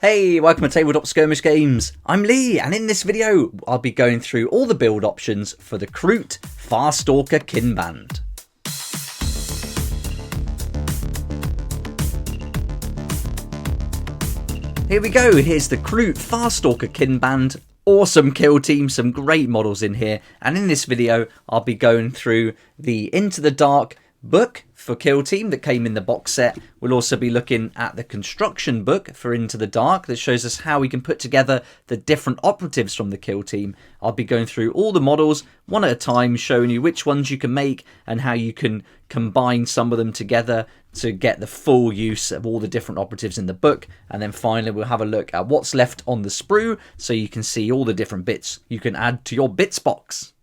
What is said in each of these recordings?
Hey, welcome to Tabletop Skirmish Games. I'm Lee, and in this video, I'll be going through all the build options for the KROOT Farstalker Kinband. Here we go, here's the KROOT Farstalker Kinband. Awesome kill team, some great models in here, and in this video, I'll be going through the Into the Dark book for kill team that came in the box set. We'll also be looking at the construction book for Into the Dark that shows us how we can put together the different operatives from the kill team. I'll be going through all the models one at a time, showing you which ones you can make and how you can combine some of them together to get the full use of all the different operatives in the book. And then finally we'll have a look at what's left on the sprue so you can see all the different bits you can add to your bits box.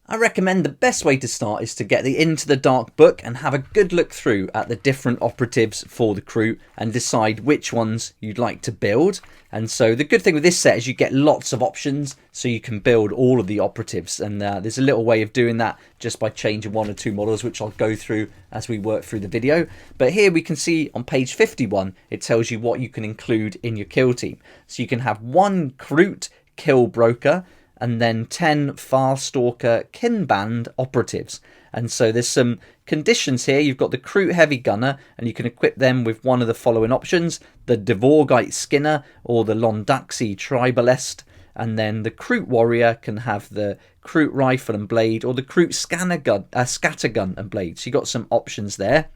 I recommend the best way to start is to get the Into the Dark book and have a good look through at the different operatives for the KROOT and decide which ones you'd like to build. And so the good thing with this set is you get lots of options so you can build all of the operatives, and there's a little way of doing that just by changing one or two models, which I'll go through as we work through the video. But here we can see on page 51 it tells you what you can include in your kill team. So you can have one KROOT kill broker and then 10 Farstalker Kinband operatives. And so there's some conditions here. You've got the KROOT Heavy Gunner, and you can equip them with one of the following options: the Dvorgite Skinner or the Londaxi Tribalist. And then the KROOT Warrior can have the KROOT Rifle and Blade or the KROOT Scattergun and Blade. So you've got some options there.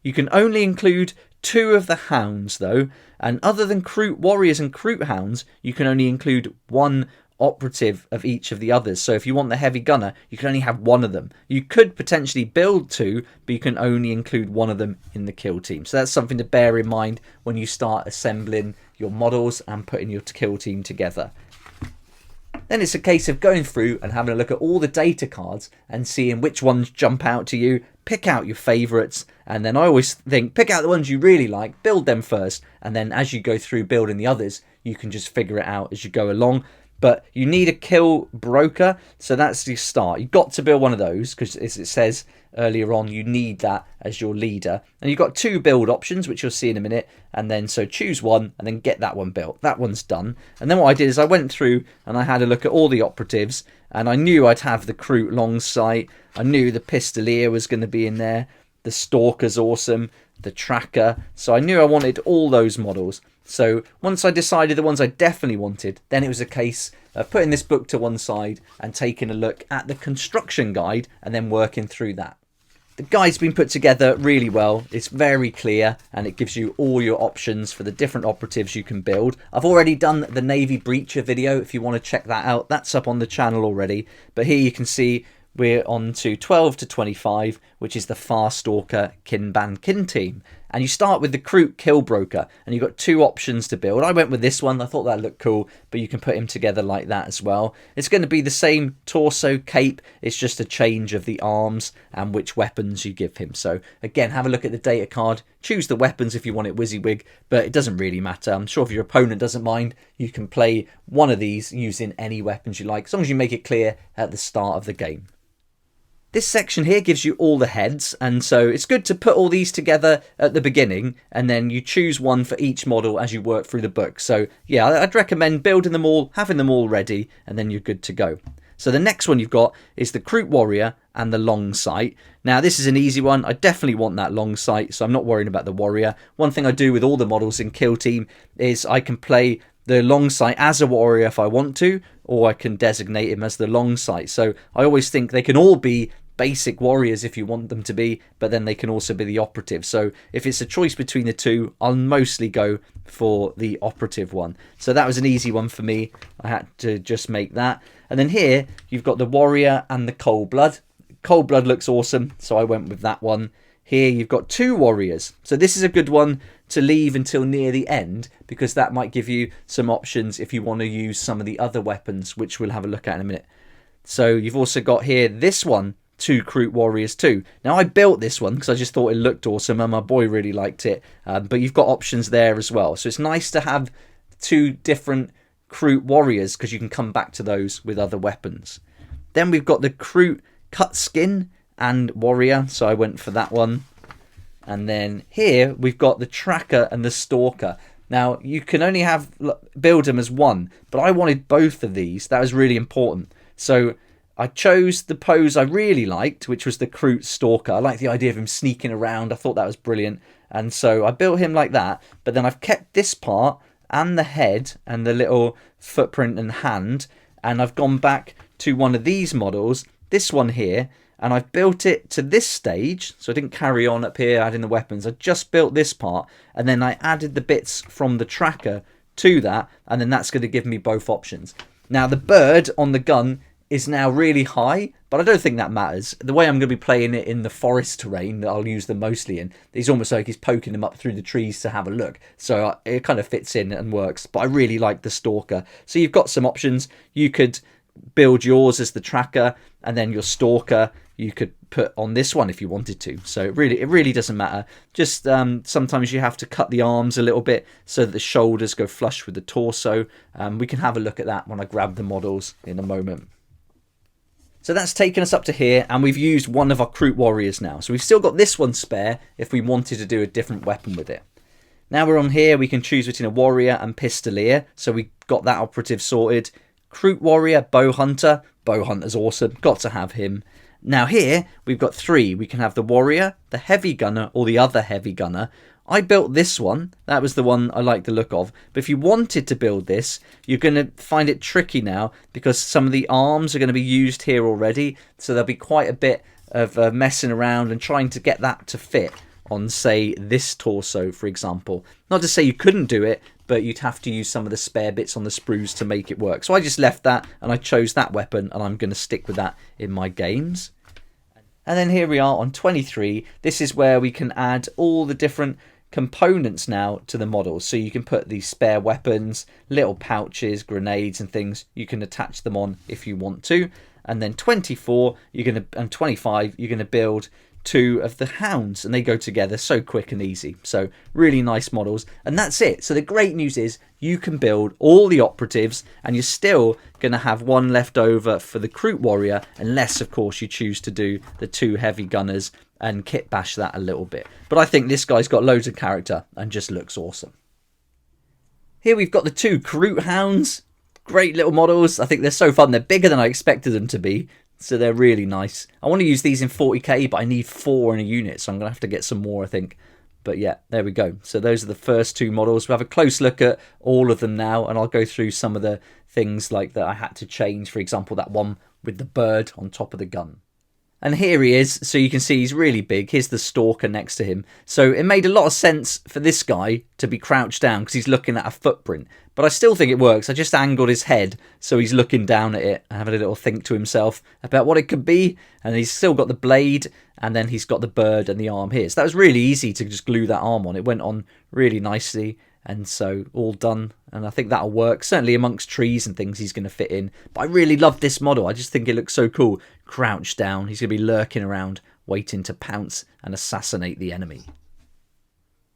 You can only include 2 of the Hounds though, and other than KROOT Warriors and KROOT Hounds, you can only include 1 operative of each of the others. So if you want the Heavy Gunner, you can only have 1 of them. You could potentially build 2, but you can only include 1 of them in the kill team. So that's something to bear in mind when you start assembling your models and putting your kill team together. Then it's a case of going through and having a look at all the data cards and seeing which ones jump out to you. Pick out your favourites, and then I always think pick out the ones you really like, build them first, and then as you go through building the others, you can just figure it out as you go along. But you need a kill broker, so that's the start. You've got to build one of those because, as it says earlier on, you need that as your leader. And you've got 2 build options, which you'll see in a minute. And then so choose one and then get that one built. That one's done. And then what I did is I went through and I had a look at all the operatives, and I knew I'd have the KROOT long sight. I knew the Pistolier was going to be in there. The Stalker's awesome. The Tracker. So I knew I wanted all those models. So once I decided the ones I definitely wanted, then it was a case of putting this book to one side and taking a look at the construction guide and then working through that. The guide's been put together really well. It's very clear and it gives you all your options for the different operatives you can build. I've already done the Navy Breacher video if you want to check that out. That's up on the channel already. But here you can see we're on to 12 to 25, which is the Farstalker Kinband kin team. And you start with the KROOT Kill Broker, and you've got 2 options to build. I went with this one. I thought that looked cool, but you can put him together like that as well. It's going to be the same torso cape. It's just a change of the arms and which weapons you give him. So again, have a look at the data card. Choose the weapons if you want it WYSIWYG, but it doesn't really matter. I'm sure if your opponent doesn't mind, you can play one of these using any weapons you like, as long as you make it clear at the start of the game. This section here gives you all the heads, and so it's good to put all these together at the beginning, and then you choose one for each model as you work through the book. So yeah, I'd recommend building them all, having them all ready, and then you're good to go. So the next one you've got is the KROOT Warrior and the long sight. Now this is an easy one. I definitely want that long sight, so I'm not worrying about the Warrior. One thing I do with all the models in Kill Team is I can play the long sight as a warrior if I want to, or I can designate him as the long sight. So I always think they can all be basic warriors if you want them to be, but then they can also be the operative. So if it's a choice between the 2, I'll mostly go for the operative one. So that was an easy one for me. I had to just make that. And then here you've got the warrior and the cold blood. Cold blood looks awesome, so I went with that one. Here you've got 2 warriors. So this is a good one to leave until near the end, because that might give you some options if you want to use some of the other weapons, which we'll have a look at in a minute. So you've also got here this one, 2 KROOT Warriors too. Now I built this one because I just thought it looked awesome and my boy really liked it, but you've got options there as well. So it's nice to have 2 different KROOT Warriors because you can come back to those with other weapons. Then we've got the KROOT Cut Skin and Warrior, so I went for that one. And then here we've got the Tracker and the Stalker. Now, you can only build them as one, but I wanted both of these. That was really important. So I chose the pose I really liked, which was the KROOT Stalker. I like the idea of him sneaking around. I thought that was brilliant. And so I built him like that. But then I've kept this part and the head and the little footprint and hand. And I've gone back to one of these models, this one here. And I've built it to this stage. So I didn't carry on up here adding the weapons. I just built this part. And then I added the bits from the tracker to that. And then that's going to give me both options. Now the bird on the gun is now really high, but I don't think that matters. The way I'm going to be playing it in the forest terrain that I'll use them mostly in, it's almost like he's poking them up through the trees to have a look. So it kind of fits in and works, but I really like the Stalker. So you've got some options. You could build yours as the tracker, and then your Stalker you could put on this one if you wanted to. So it really doesn't matter. Just sometimes you have to cut the arms a little bit so that the shoulders go flush with the torso. We can have a look at that when I grab the models in a moment. So that's taken us up to here, and we've used one of our KROOT warriors now. So we've still got this one spare if we wanted to do a different weapon with it. Now we're on here, we can choose between a warrior and pistolier. So we got that operative sorted. KROOT warrior, bow hunter. Bow hunter's awesome, got to have him. Now here, we've got three. We can have the warrior, the heavy gunner, or the other heavy gunner. I built this one. That was the one I like the look of. But if you wanted to build this, you're going to find it tricky now because some of the arms are going to be used here already. So there'll be quite a bit of messing around and trying to get that to fit on, say, this torso, for example. Not to say you couldn't do it, but you'd have to use some of the spare bits on the sprues to make it work. So I just left that and I chose that weapon, and I'm going to stick with that in my games. And then here we are on 23. This is where we can add all the different components now to the models. So you can put these spare weapons, little pouches, grenades and things. You can attach them on if you want to. And then 24 and 25 you're going to build two of the Hounds, and they go together so quick and easy. So really nice models, and that's it. So the great news is you can build all the operatives, and you're still going to have one left over for the KROOT warrior, unless of course you choose to do the two heavy gunners and kit bash that a little bit. But I think this guy's got loads of character and just looks awesome. Here we've got the two KROOT Hounds. Great little models. I think they're so fun. They're bigger than I expected them to be. So they're really nice. I want to use these in 40k, but I need 4 in a unit, so I'm going to have to get some more, I think. But yeah, there we go. So those are the first two models. We'll have a close look at all of them now, and I'll go through some of the things like that I had to change. For example, that one with the bird on top of the gun. And here he is, so you can see he's really big. Here's the Stalker next to him. So it made a lot of sense for this guy to be crouched down because he's looking at a footprint. But I still think it works. I just angled his head so he's looking down at it and having a little think to himself about what it could be. And he's still got the blade, and then he's got the bird and the arm here. So that was really easy to just glue that arm on. It went on really nicely, and so all done. And I think that'll work. Certainly amongst trees and things he's going to fit in. But I really love this model. I just think it looks so cool. Crouched down. He's going to be lurking around, waiting to pounce and assassinate the enemy.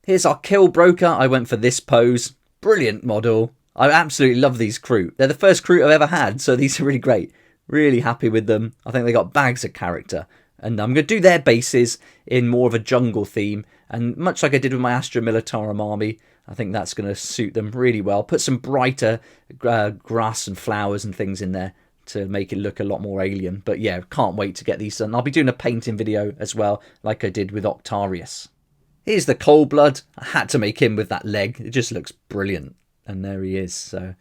Here's our kill broker. I went for this pose. Brilliant model. I absolutely love these KROOT. They're the first KROOT I've ever had, so these are really great. Really happy with them. I think they got bags of character. And I'm going to do their bases in more of a jungle theme. And much like I did with my Astra Militarum army, I think that's going to suit them really well. Put some brighter grass and flowers and things in there to make it look a lot more alien. But yeah, can't wait to get these done. I'll be doing a painting video as well, like I did with Octarius. Here's the Cold Blood. I had to make him with that leg. It just looks brilliant. And there he is. So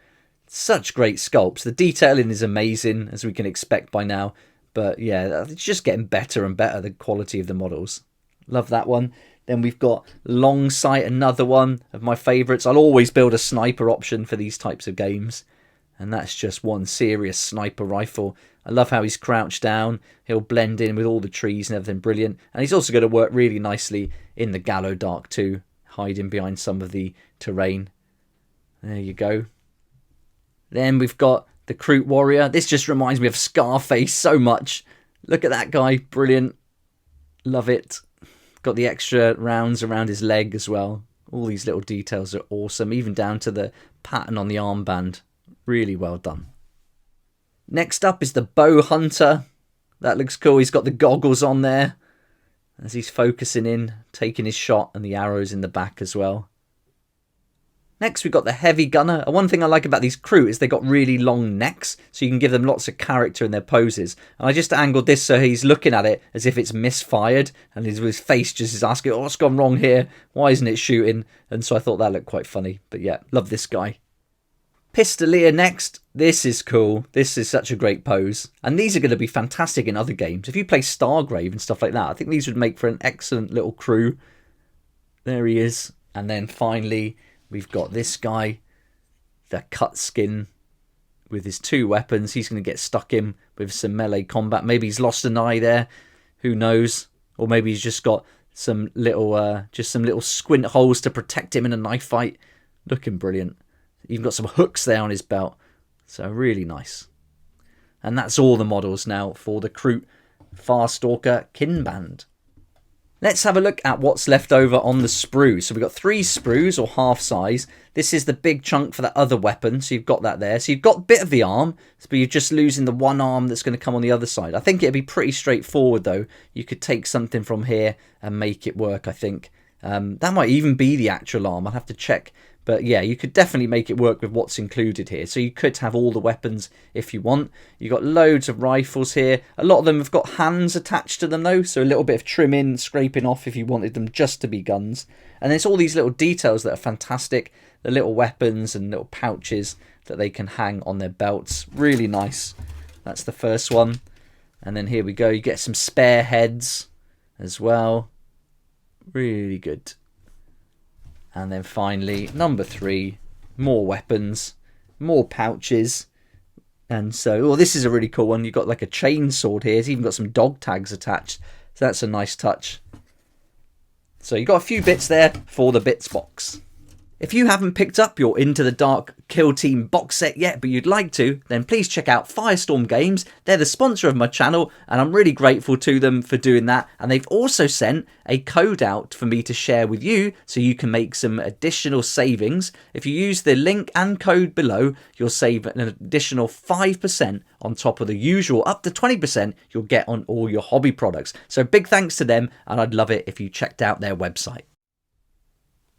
such great sculpts. The detailing is amazing, as we can expect by now. But yeah, it's just getting better and better, the quality of the models. Love that one. Then we've got Long Sight, another one of my favourites. I'll always build a sniper option for these types of games. And that's just one serious sniper rifle. I love how he's crouched down. He'll blend in with all the trees and everything. Brilliant. And he's also going to work really nicely in the Gallo Dark too, hiding behind some of the terrain. There you go. Then we've got the KROOT Warrior. This just reminds me of Scarface so much. Look at that guy. Brilliant. Love it. Got the extra rounds around his leg as well. All these little details are awesome. Even down to the pattern on the armband. Really well done. Next up is the Bow Hunter. That looks cool. He's got the goggles on there as he's focusing in, taking his shot, and the arrows in the back as well. Next, we've got the heavy gunner. And one thing I like about these KROOT is they got really long necks, so you can give them lots of character in their poses. And I just angled this so he's looking at it as if it's misfired, and his face just is asking, oh, what's gone wrong here? Why isn't it shooting? And so I thought that looked quite funny. But yeah, love this guy. Pistolier next. This is cool. This is such a great pose. And these are going to be fantastic in other games. If you play Stargrave and stuff like that, I think these would make for an excellent little crew. There he is. And then finally, we've got this guy, the cut skin with his 2 weapons. He's going to get stuck in with some melee combat. Maybe he's lost an eye there. Who knows? Or maybe he's just got some little squint holes to protect him in a knife fight. Looking brilliant. Even got some hooks there on his belt. So really nice. And that's all the models now for the KROOT Farstalker Kinband. Let's have a look at what's left over on the sprues. So we've got 3 sprues, or half size. This is the big chunk for the other weapon, so you've got that there. So you've got a bit of the arm, but you're just losing the one arm that's going to come on the other side. I think it'd be pretty straightforward, though. You could take something from here and make it work, I think. That might even be the actual arm. I'll have to check. But yeah, you could definitely make it work with what's included here. So you could have all the weapons if you want. You've got loads of rifles here. A lot of them have got hands attached to them though. So a little bit of trimming, scraping off if you wanted them just to be guns. And there's all these little details that are fantastic. The little weapons and little pouches that they can hang on their belts. Really nice. That's the first one. And then here we go. You get some spare heads as well. Really good. And then finally, number 3, more weapons, more pouches. And so, oh, this is a really cool one. You've got like a chainsword here. It's even got some dog tags attached. So that's a nice touch. So you've got a few bits there for the bits box. If you haven't picked up your Into the Dark Kill Team box set yet, but you'd like to, then please check out Firestorm Games. They're the sponsor of my channel, and I'm really grateful to them for doing that. And they've also sent a code out for me to share with you, so you can make some additional savings. If you use the link and code below, you'll save an additional 5% on top of the usual up to 20% you'll get on all your hobby products. So big thanks to them, and I'd love it if you checked out their website.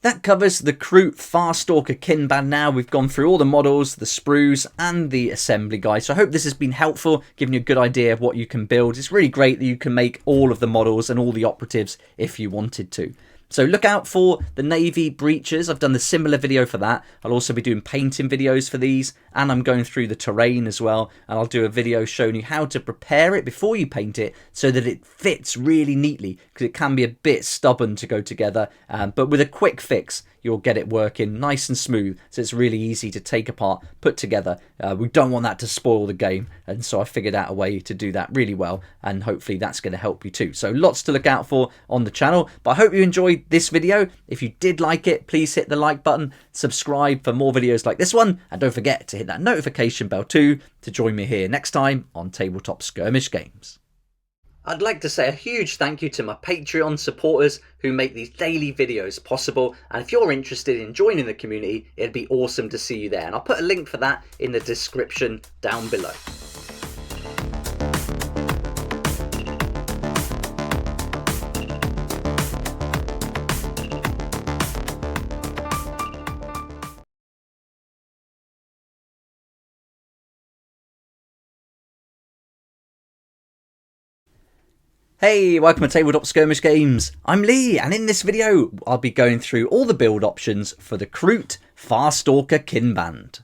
That covers the KROOT Farstalker Kinband now. We've gone through all the models, the sprues and the assembly guide. So I hope this has been helpful, giving you a good idea of what you can build. It's really great that you can make all of the models and all the operatives if you wanted to. So look out for the navy breeches. I've done the similar video for that. I'll also be doing painting videos for these, and I'm going through the terrain as well. And I'll do a video showing you how to prepare it before you paint it so that it fits really neatly, because it can be a bit stubborn to go together. But with a quick fix, you'll get it working nice and smooth, so it's really easy to take apart, put together. We don't want that to spoil the game, and so I figured out a way to do that really well, and hopefully that's going to help you too. So lots to look out for on the channel, but I hope you enjoyed this video. If you did like it, please hit the like button, subscribe for more videos like this one, and don't forget to hit that notification bell too to join me here next time on Tabletop Skirmish Games. I'd like to say a huge thank you to my Patreon supporters who make these daily videos possible, and if you're interested in joining the community, it'd be awesome to see you there, and I'll put a link for that in the description down below. Hey, welcome to Tabletop Skirmish Games. I'm Lee, and in this video I'll be going through all the build options for the KROOT Farstalker Kinband.